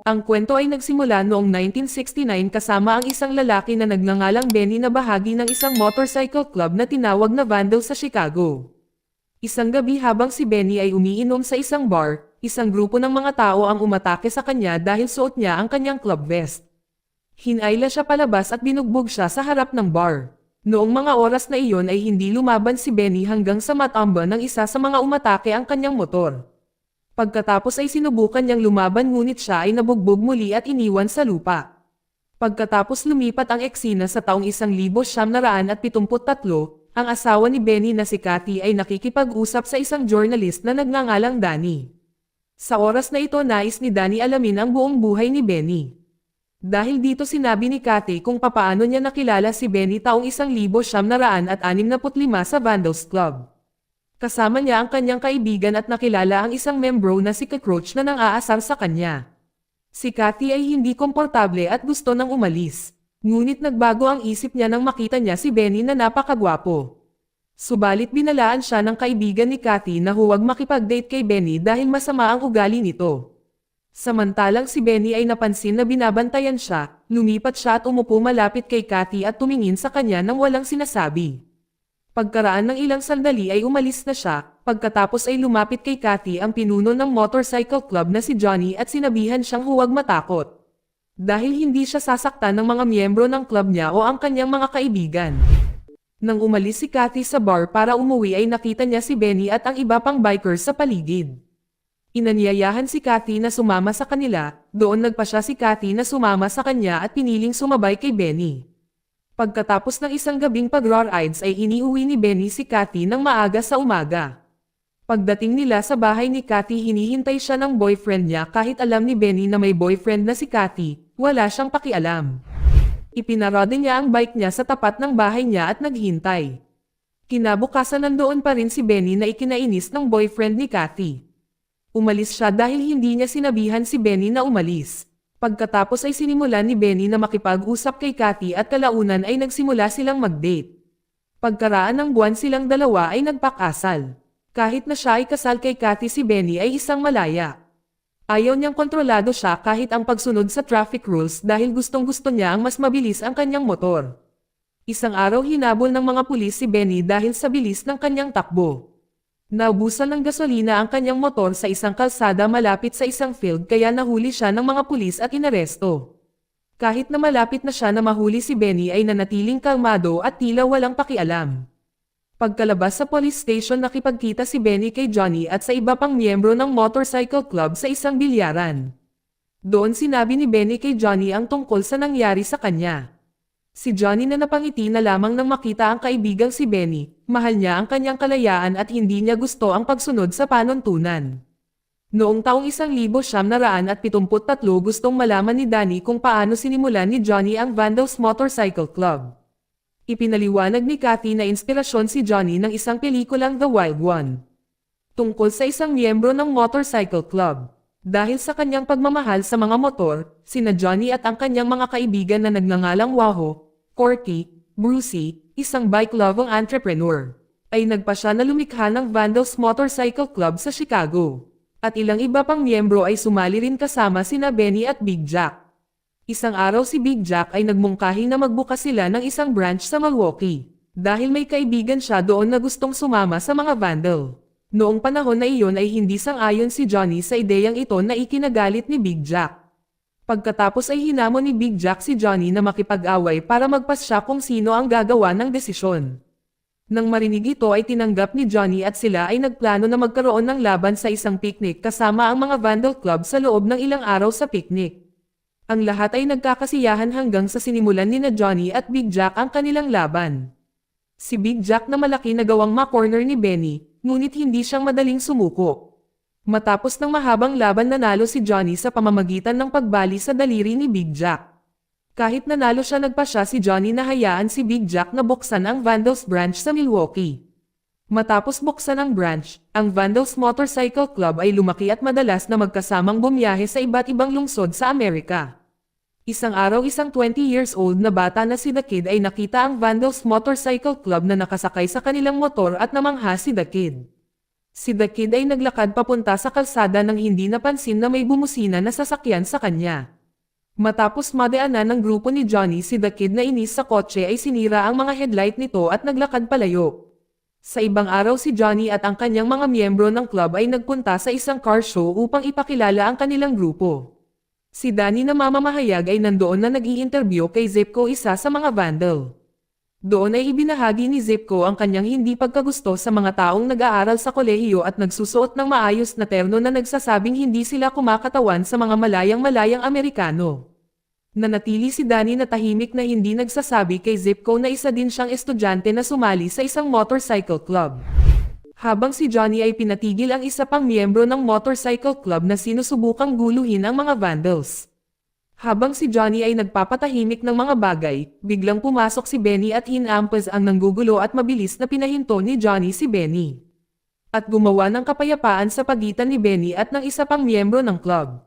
Ang kwento ay nagsimula noong 1969 kasama ang isang lalaki na nagngangalang Benny na bahagi ng isang motorcycle club na tinawag na Vandal sa Chicago. Isang gabi habang si Benny ay umiinom sa isang bar, isang grupo ng mga tao ang umatake sa kanya dahil suot niya ang kanyang club vest. Hinayla siya palabas at binugbog siya sa harap ng bar. Noong mga oras na iyon ay hindi lumaban si Benny hanggang sa matamba ng isa sa mga umatake ang kanyang motor. Pagkatapos ay sinubukan niyang lumaban ngunit siya ay nabugbog muli at iniwan sa lupa. Pagkatapos lumipat ang eksena sa taong 1973, ang asawa ni Benny na si Cathy ay nakikipag-usap sa isang journalist na nagngangalang Danny. Sa oras na ito nais ni Danny alamin ang buong buhay ni Benny. Dahil dito sinabi ni Cathy kung papaano niya nakilala si Benny taong 1965 sa Vandals Club. Kasama niya ang kanyang kaibigan at nakilala ang isang membro na si Cockroach na nang-aasar sa kanya. Si Cathy ay hindi komportable at gusto nang umalis. Ngunit nagbago ang isip niya nang makita niya si Benny na napakagwapo. Subalit binalaan siya ng kaibigan ni Cathy na huwag makipag-date kay Benny dahil masama ang ugali nito. Samantalang si Benny ay napansin na binabantayan siya, lumipat siya at umupo malapit kay Cathy at tumingin sa kanya nang walang sinasabi. Pagkaraan ng ilang sandali ay umalis na siya, pagkatapos ay lumapit kay Cathy ang pinuno ng motorcycle club na si Johnny at sinabihan siyang huwag matakot. Dahil hindi siya sasaktan ng mga miyembro ng club niya o ang kanyang mga kaibigan. Nang umalis si Cathy sa bar para umuwi ay nakita niya si Benny at ang iba pang bikers sa paligid. Inanyayahan si Cathy na sumama sa kanila, doon nagpa siya si Cathy na sumama sa kanya at piniling sumabay kay Benny. Pagkatapos ng isang gabing pag-rides ay iniuwi ni Benny si Cathy ng maaga sa umaga. Pagdating nila sa bahay ni Cathy hinihintay siya ng boyfriend niya kahit alam ni Benny na may boyfriend na si Cathy, wala siyang pakialam. Ipinarada niya ang bike niya sa tapat ng bahay niya at naghintay. Kinabukasan nandoon pa rin si Benny na ikinainis ng boyfriend ni Cathy. Umalis siya dahil hindi niya sinabihan si Benny na umalis. Pagkatapos ay sinimulan ni Benny na makipag-usap kay Cathy at kalaunan ay nagsimula silang mag-date. Pagkaraan ng buwan silang dalawa ay nagpakasal. Kahit na siya ay kasal kay Cathy si Benny ay isang malaya. Ayaw niyang kontrolado siya kahit ang pagsunod sa traffic rules dahil gustong-gusto niya ang mas mabilis ang kanyang motor. Isang araw hinabol ng mga pulis si Benny dahil sa bilis ng kanyang takbo. Naubusan ng gasolina ang kanyang motor sa isang kalsada malapit sa isang field kaya nahuli siya ng mga pulis at inaresto. Kahit na malapit na siya na mahuli si Benny ay nanatiling kalmado at tila walang pakialam. Pagkalabas sa police station nakipagkita si Benny kay Johnny at sa iba pang miyembro ng motorcycle club sa isang bilyaran. Doon sinabi ni Benny kay Johnny ang tungkol sa nangyari sa kanya. Si Johnny na napangiti na lamang nang makita ang kaibigang si Benny, mahal niya ang kanyang kalayaan at hindi niya gusto ang pagsunod sa panuntunan. Noong taong 1973 gustong malaman ni Danny kung paano sinimulan ni Johnny ang Vandals Motorcycle Club. Ipinaliwanag ni Cathy na inspirasyon si Johnny ng isang pelikulang The Wild One. Tungkol sa isang miyembro ng motorcycle club. Dahil sa kanyang pagmamahal sa mga motor, sina Johnny at ang kanyang mga kaibigan na nagngangalang Waho, Corky, Brucey, isang bike-loving entrepreneur, ay nagpa siya na lumikha ng Vandals Motorcycle Club sa Chicago. At ilang iba pang miyembro ay sumali rin kasama sina Benny at Big Jack. Isang araw si Big Jack ay nagmungkahi na magbukas sila ng isang branch sa Milwaukee. Dahil may kaibigan siya doon na gustong sumama sa mga Vandal. Noong panahon na iyon ay hindi sang-ayon si Johnny sa ideyang ito na ikinagalit ni Big Jack. Pagkatapos ay hinamon ni Big Jack si Johnny na makipag-away para magpasya kung sino ang gagawa ng desisyon. Nang marinig ito ay tinanggap ni Johnny at sila ay nagplano na magkaroon ng laban sa isang picnic kasama ang mga Vandal Club sa loob ng ilang araw sa picnic. Ang lahat ay nagkakasiyahan hanggang sa sinimulan ni na Johnny at Big Jack ang kanilang laban. Si Big Jack na malaki na gawang ma-corner ni Benny, ngunit hindi siyang madaling sumuko. Matapos ng mahabang laban nanalo si Johnny sa pamamagitan ng pagbali sa daliri ni Big Jack. Kahit nanalo siya nagpa siya si Johnny na hayaan si Big Jack na buksan ang Vandals branch sa Milwaukee. Matapos buksan ang branch, ang Vandals Motorcycle Club ay lumaki at madalas na magkasamang bumiyahe sa iba't ibang lungsod sa Amerika. Isang araw isang 20 years old na bata na si The Kid ay nakita ang Vandals Motorcycle Club na nakasakay sa kanilang motor at namangha si The Kid. Si The Kid ay naglakad papunta sa kalsada nang hindi napansin na may bumusina na sasakyan sa kanya. Matapos madaanan ng grupo ni Johnny si The Kid na inis sa kotse ay sinira ang mga headlight nito at naglakad palayo. Sa ibang araw si Johnny at ang kanyang mga miyembro ng club ay nagpunta sa isang car show upang ipakilala ang kanilang grupo. Si Danny na mamamahayag ay nandoon na nag-i-interview kay Zipko, isa sa mga vandal. Doon ay ibinahagi ni Zipko ang kanyang hindi pagkagusto sa mga taong nag-aaral sa kolehiyo at nagsusuot ng maayos na terno na nagsasabing hindi sila kumakatawan sa mga malayang Amerikano. Nanatili si Danny na tahimik na hindi nagsasabi kay Zipko na isa din siyang estudyante na sumali sa isang motorcycle club. Habang si Johnny ay pinatigil ang isa pang miyembro ng motorcycle club na sinusubukang guluhin ang mga vandals. Habang si Johnny ay nagpapatahimik ng mga bagay, biglang pumasok si Benny at hinampas ang nanggugulo at mabilis na pinahinto ni Johnny si Benny. At gumawa ng kapayapaan sa pagitan ni Benny at ng isa pang miyembro ng club.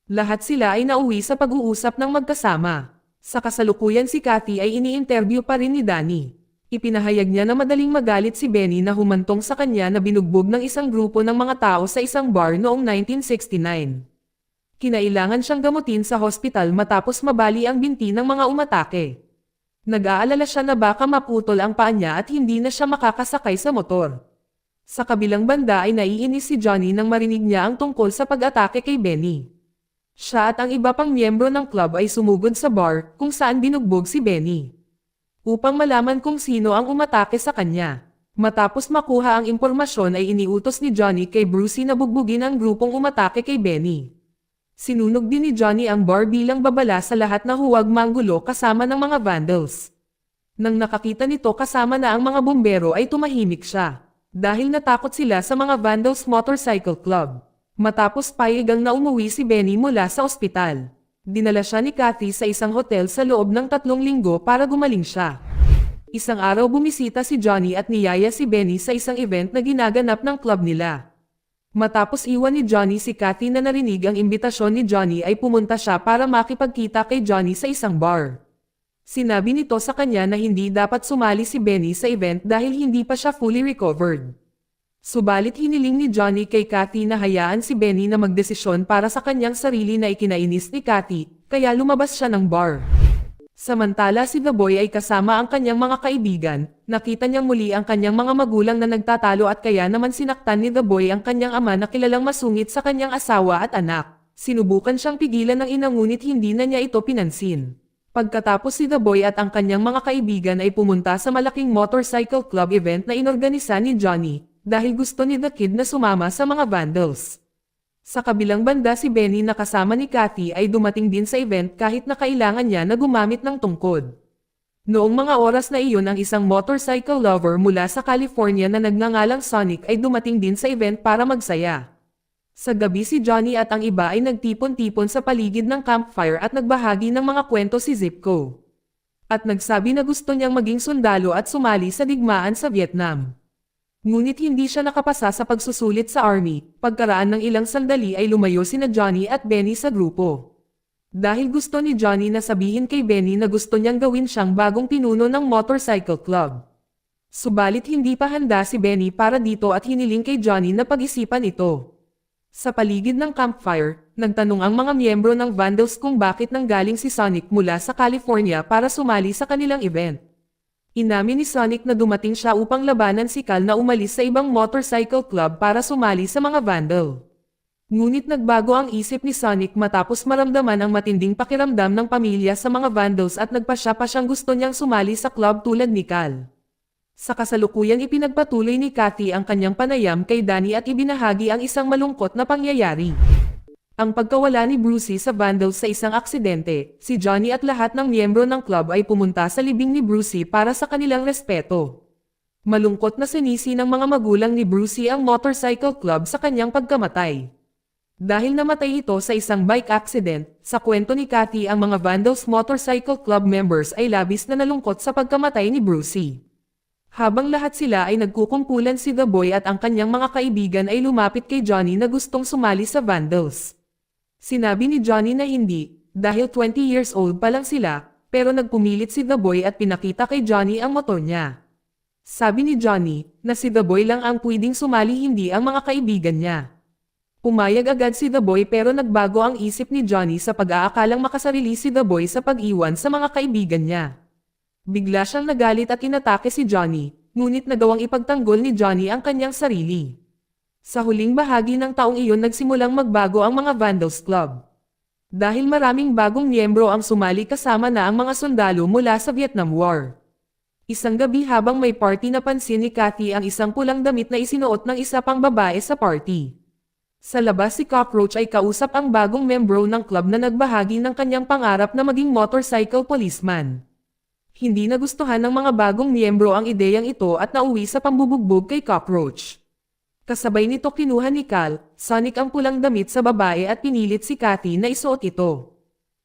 Lahat sila ay nauwi sa pag-uusap ng magkasama. Sa kasalukuyan si Kathy ay ini-interview pa rin ni Danny. Ipinahayag niya na madaling magalit si Benny na humantong sa kanya na binugbog ng isang grupo ng mga tao sa isang bar noong 1969. Kinailangan siyang gamutin sa hospital matapos mabali ang binti ng mga umatake. Nag-aalala siya na baka maputol ang paa niya at hindi na siya makakasakay sa motor. Sa kabilang banda ay naiinis si Johnny nang marinig niya ang tungkol sa pag-atake kay Benny. Siya at ang iba pang miyembro ng club ay sumugod sa bar kung saan binugbog si Benny. Upang malaman kung sino ang umatake sa kanya. Matapos makuha ang impormasyon ay iniutos ni Johnny kay Brucey na bugbugin ang grupong umatake kay Benny. Sinunog din ni Johnny ang bar bilang babala sa lahat na huwag manggulo kasama ng mga vandals. Nang nakakita nito kasama na ang mga bumbero ay tumahimik siya. Dahil natakot sila sa mga vandals motorcycle club. Matapos payagang na umuwi si Benny mula sa ospital. Dinala siya ni Kathy sa isang hotel sa loob ng 3 linggo para gumaling siya. Isang araw bumisita si Johnny at niyaya si Benny sa isang event na ginaganap ng club nila. Matapos iwan ni Johnny si Kathy na narinig ang imbitasyon ni Johnny ay pumunta siya para makipagkita kay Johnny sa isang bar. Sinabi nito sa kanya na hindi dapat sumali si Benny sa event dahil hindi pa siya fully recovered. Subalit hiniling ni Johnny kay Kathy na hayaan si Benny na magdesisyon para sa kanyang sarili na ikinainis ni Kathy, kaya lumabas siya ng bar. Samantala si The Boy ay kasama ang kanyang mga kaibigan, nakita niyang muli ang kanyang mga magulang na nagtatalo at kaya naman sinaktan ni The Boy ang kanyang ama na kilalang masungit sa kanyang asawa at anak. Sinubukan siyang pigilan ng ina ngunit hindi na niya ito pinansin. Pagkatapos si The Boy at ang kanyang mga kaibigan ay pumunta sa malaking motorcycle club event na inorganisa ni Johnny, dahil gusto ni The Kid na sumama sa mga vandals. Sa kabilang banda si Benny na kasama ni Kathy ay dumating din sa event kahit na kailangan niya na gumamit ng tungkod. Noong mga oras na iyon ang isang motorcycle lover mula sa California na nagngangalang Sonic ay dumating din sa event para magsaya. Sa gabi si Johnny at ang iba ay nagtipon-tipon sa paligid ng campfire at nagbahagi ng mga kwento si Zipko. At nagsabi na gusto niyang maging sundalo at sumali sa digmaan sa Vietnam. Ngunit hindi siya nakapasa sa pagsusulit sa army, pagkaraan ng ilang sandali ay lumayo sina Johnny at Benny sa grupo. Dahil gusto ni Johnny na sabihin kay Benny na gusto niyang gawin siyang bagong pinuno ng motorcycle club. Subalit hindi pa handa si Benny para dito at hiniling kay Johnny na pag-isipan ito. Sa paligid ng campfire, nagtanong ang mga miyembro ng vandals kung bakit nanggaling si Sonic mula sa California para sumali sa kanilang event. Inamin ni Sonic na dumating siya upang labanan si Cal na umalis sa ibang motorcycle club para sumali sa mga vandal. Ngunit nagbago ang isip ni Sonic matapos maramdaman ang matinding pakiramdam ng pamilya sa mga vandals at nagpasya pa siyang gusto niyang sumali sa club tulad ni Cal. Sa kasalukuyang ipinagpatuloy ni Kathy ang kanyang panayam kay Danny at ibinahagi ang isang malungkot na pangyayari. Ang pagkawala ni Brucey sa vandals sa isang aksidente, si Johnny at lahat ng miyembro ng club ay pumunta sa libing ni Brucey para sa kanilang respeto. Malungkot na sinisi ng mga magulang ni Brucey ang motorcycle club sa kanyang pagkamatay. Dahil namatay ito sa isang bike accident, sa kwento ni Kathy ang mga vandals motorcycle club members ay labis na nalungkot sa pagkamatay ni Brucey. Habang lahat sila ay nagkukumpulan si The Boy at ang kanyang mga kaibigan ay lumapit kay Johnny na gustong sumali sa vandals. Sinabi ni Johnny na hindi, dahil 20 years old pa lang sila, pero nagpumilit si The Boy at pinakita kay Johnny ang motor niya. Sabi ni Johnny, na si The Boy lang ang pwedeng sumali hindi ang mga kaibigan niya. Pumayag agad si The Boy pero nagbago ang isip ni Johnny sa pag-aakalang makasarili si The Boy sa pag-iwan sa mga kaibigan niya. Bigla siyang nagalit at inatake si Johnny, ngunit nagawang ipagtanggol ni Johnny ang kanyang sarili. Sa huling bahagi ng taong iyon nagsimulang magbago ang mga Vandals Club. Dahil maraming bagong miyembro ang sumali kasama na ang mga sundalo mula sa Vietnam War. Isang gabi habang may party napansin ni Cathy ang isang pulang damit na isinuot ng isa pang babae sa party. Sa labas si Cockroach ay kausap ang bagong membro ng club na nagbahagi ng kanyang pangarap na maging motorcycle policeman. Hindi nagustuhan ng mga bagong miyembro ang ideyang ito at nauwi sa pambubugbog kay Cockroach. Kasabay nito kinuha ni Cal, Sonic ang pulang damit sa babae at pinilit si Cathy na isuot ito.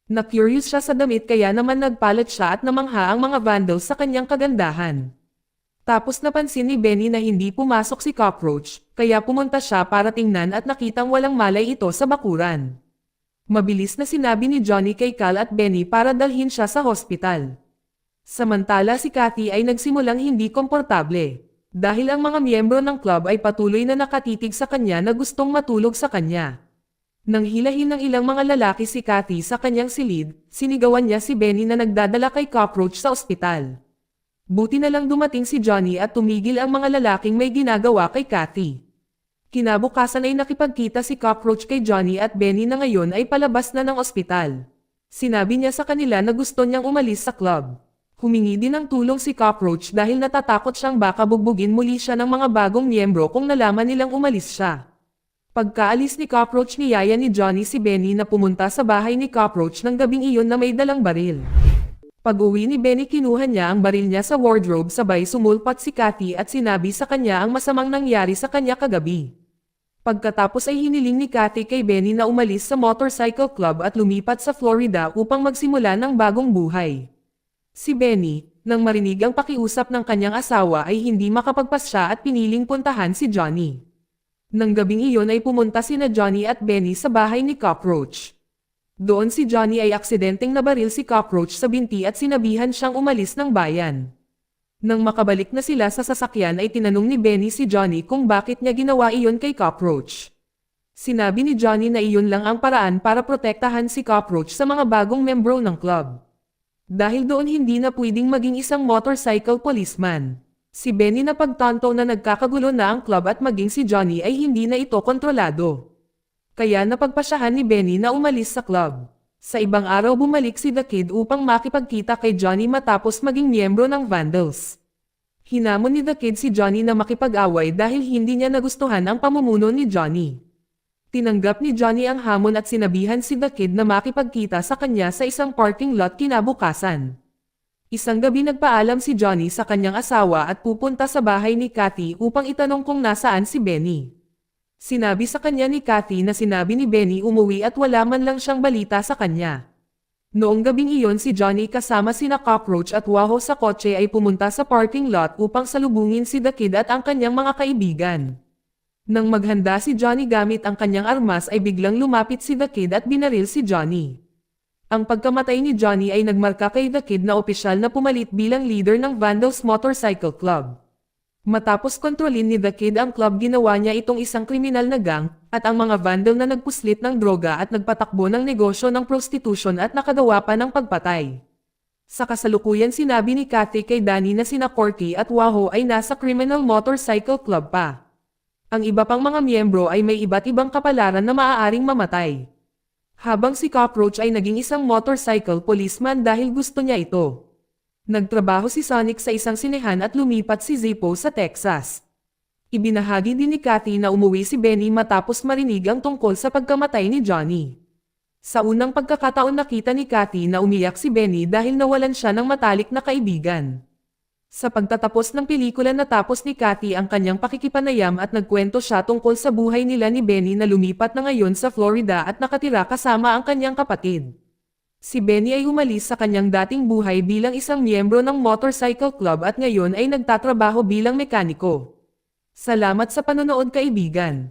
Na-curious siya sa damit kaya naman nagpalat siya at namangha ang mga Vandals sa kanyang kagandahan. Tapos napansin ni Benny na hindi pumasok si Cockroach, kaya pumunta siya para tingnan at nakitang walang malay ito sa bakuran. Mabilis na sinabi ni Johnny kay Cal at Benny para dalhin siya sa hospital. Samantala si Cathy ay nagsimulang hindi komportable. Dahil ang mga miyembro ng club ay patuloy na nakatitig sa kanya na gustong matulog sa kanya. Nang hilahin ng ilang mga lalaki si Cathy sa kanyang silid, sinigawan niya si Benny na nagdadala kay Cockroach sa ospital. Buti na lang dumating si Johnny at tumigil ang mga lalaking may ginagawa kay Cathy. Kinabukasan ay nakipagkita si Cockroach kay Johnny at Benny na ngayon ay palabas na ng ospital. Sinabi niya sa kanila na gusto niyang umalis sa club. Humingi din ng tulong si Cockroach dahil natatakot siyang baka bugbugin muli siya ng mga bagong miyembro kung nalaman nilang umalis siya. Pagkaalis ni Cockroach niyaya ni Johnny si Benny na pumunta sa bahay ni Cockroach ng gabing iyon na may dalang baril. Pag-uwi ni Benny kinuha niya ang baril niya sa wardrobe sabay sumulpat si Cathy at sinabi sa kanya ang masamang nangyari sa kanya kagabi. Pagkatapos ay hiniling ni Cathy kay Benny na umalis sa motorcycle club at lumipat sa Florida upang magsimula ng bagong buhay. Si Benny, nang marinig ang pakiusap ng kanyang asawa ay hindi makapagpasya at piniling puntahan si Johnny. Nang gabing iyon ay pumunta sina Johnny at Benny sa bahay ni Cockroach. Doon si Johnny ay aksidenteng nabaril si Cockroach sa binti at sinabihan siyang umalis ng bayan. Nang makabalik na sila sa sasakyan ay tinanong ni Benny si Johnny kung bakit niya ginawa iyon kay Cockroach. Sinabi ni Johnny na iyon lang ang paraan para protektahan si Cockroach sa mga bagong membro ng club. Dahil doon hindi na pwedeng maging isang motorcycle policeman. Si Benny na pagtanto na nagkakagulo na ang club at maging si Johnny ay hindi na ito kontrolado. Kaya napagpasyahan ni Benny na umalis sa club. Sa ibang araw bumalik si The Kid upang makipagkita kay Johnny matapos maging miyembro ng Vandals. Hinamon ni The Kid si Johnny na makipag-away dahil hindi niya nagustuhan ang pamumuno ni Johnny. Tinanggap ni Johnny ang hamon at sinabihan si The Kid na makipagkita sa kanya sa isang parking lot kinabukasan. Isang gabi nagpaalam si Johnny sa kanyang asawa at pupunta sa bahay ni Cathy upang itanong kung nasaan si Benny. Sinabi sa kanya ni Cathy na sinabi ni Benny umuwi at wala man lang siyang balita sa kanya. Noong gabing iyon si Johnny kasama sina Cockroach at Waho sa kotse ay pumunta sa parking lot upang salubungin si The Kid at ang kanyang mga kaibigan. Nang maghanda si Johnny gamit ang kanyang armas ay biglang lumapit si The Kid at binaril si Johnny. Ang pagkamatay ni Johnny ay nagmarka kay The Kid na opisyal na pumalit bilang leader ng Vandals Motorcycle Club. Matapos kontrolin ni The Kid ang club ginawa niya itong isang kriminal na gang, at ang mga Vandal na nagpuslit ng droga at nagpatakbo ng negosyo ng prostitution at nakagawa pa ng pagpatay. Sa kasalukuyan sinabi ni Cathy kay Danny na sina Corky at Waho ay nasa Criminal Motorcycle Club pa. Ang iba pang mga miyembro ay may iba't ibang kapalaran na maaaring mamatay. Habang si Cockroach ay naging isang motorcycle policeman dahil gusto niya ito. Nagtrabaho si Sonic sa isang sinehan at lumipat si Zippo sa Texas. Ibinahagi din ni Cathy na umuwi si Benny matapos marinig ang tungkol sa pagkamatay ni Johnny. Sa unang pagkakataon nakita ni Cathy na umiyak si Benny dahil nawalan siya ng matalik na kaibigan. Sa pagtatapos ng pelikula natapos ni Cathy ang kanyang pakikipanayam at nagkwento siya tungkol sa buhay nila ni Benny na lumipat na ngayon sa Florida at nakatira kasama ang kanyang kapatid. Si Benny ay umalis sa kanyang dating buhay bilang isang miyembro ng motorcycle club at ngayon ay nagtatrabaho bilang mekaniko. Salamat sa panonood kaibigan.